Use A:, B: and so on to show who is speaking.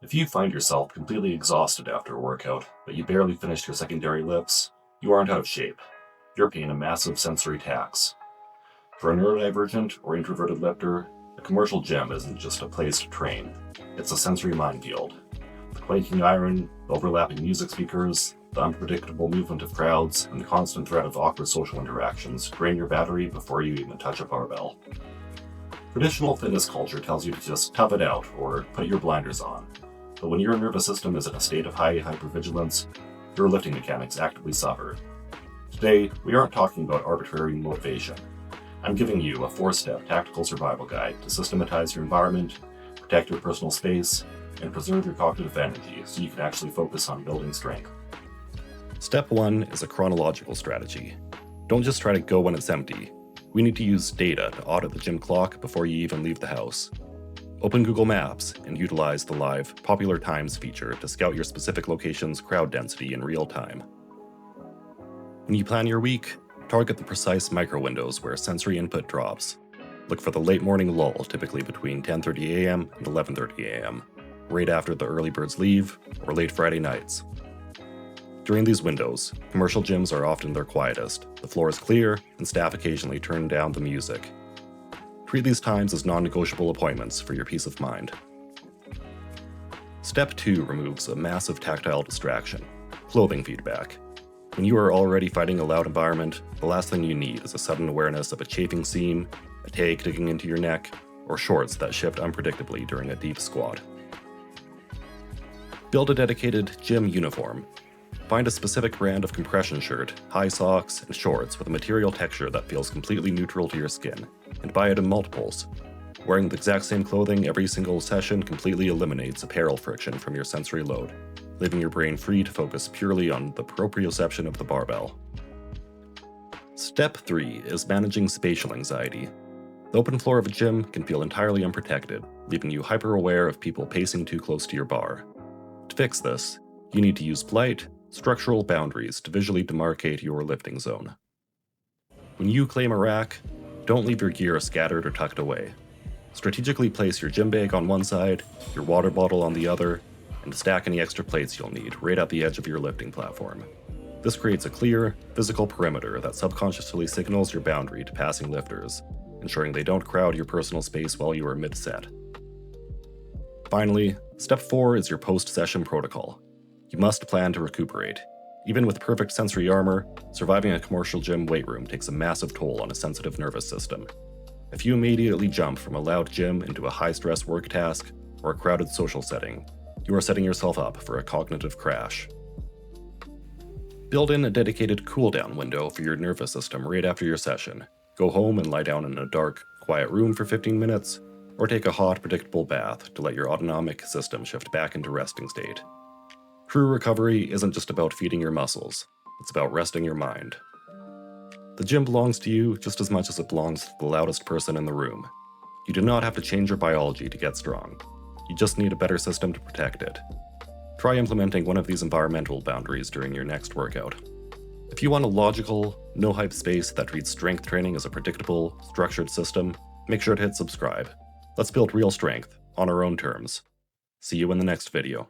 A: If you find yourself completely exhausted after a workout, but you barely finished your secondary lifts, you aren't out of shape. You're paying a massive sensory tax. For a neurodivergent or introverted lifter, a commercial gym isn't just a place to train. It's a sensory minefield. The quaking iron, the overlapping music speakers, the unpredictable movement of crowds, and the constant threat of awkward social interactions drain your battery before you even touch a barbell. Traditional fitness culture tells you to just tough it out or put your blinders on. But when your nervous system is in a state of high hypervigilance, your lifting mechanics actively suffer. Today, we aren't talking about arbitrary motivation. I'm giving you a 4-step tactical survival guide to systematize your environment, protect your personal space, and preserve your cognitive energy so you can actually focus on building strength.
B: Step 1 is a chronological strategy. Don't just try to go when it's empty. We need to use data to audit the gym clock before you even leave the house. Open Google Maps and utilize the live Popular Times feature to scout your specific location's crowd density in real time. When you plan your week, target the precise micro-windows where sensory input drops. Look for the late morning lull, typically between 10:30 a.m. and 11:30 a.m., right after the early birds leave, or late Friday nights. During these windows, commercial gyms are often their quietest, the floor is clear, and staff occasionally turn down the music. Treat these times as non-negotiable appointments for your peace of mind. Step 2 removes a massive tactile distraction: clothing feedback. When you are already fighting a loud environment, the last thing you need is a sudden awareness of a chafing seam, a tag digging into your neck, or shorts that shift unpredictably during a deep squat. Build a dedicated gym uniform. Find a specific brand of compression shirt, high socks, and shorts with a material texture that feels completely neutral to your skin, and buy it in multiples. Wearing the exact same clothing every single session completely eliminates apparel friction from your sensory load, leaving your brain free to focus purely on the proprioception of the barbell. Step 3 is managing spatial anxiety. The open floor of a gym can feel entirely unprotected, leaving you hyper-aware of people pacing too close to your bar. To fix this, you need to use polite, structural boundaries to visually demarcate your lifting zone. When you claim a rack, don't leave your gear scattered or tucked away. Strategically place your gym bag on one side, your water bottle on the other, and stack any extra plates you'll need right at the edge of your lifting platform. This creates a clear, physical perimeter that subconsciously signals your boundary to passing lifters, ensuring they don't crowd your personal space while you are mid-set. Finally, step 4 is your post-session protocol. You must plan to recuperate. Even with perfect sensory armor, surviving a commercial gym weight room takes a massive toll on a sensitive nervous system. If you immediately jump from a loud gym into a high-stress work task or a crowded social setting, you are setting yourself up for a cognitive crash. Build in a dedicated cool-down window for your nervous system right after your session. Go home and lie down in a dark, quiet room for 15 minutes, or take a hot, predictable bath to let your autonomic system shift back into resting state. True recovery isn't just about feeding your muscles, it's about resting your mind. The gym belongs to you just as much as it belongs to the loudest person in the room. You do not have to change your biology to get strong. You just need a better system to protect it. Try implementing one of these environmental boundaries during your next workout. If you want a logical, no-hype space that treats strength training as a predictable, structured system, make sure to hit subscribe. Let's build real strength on our own terms. See you in the next video.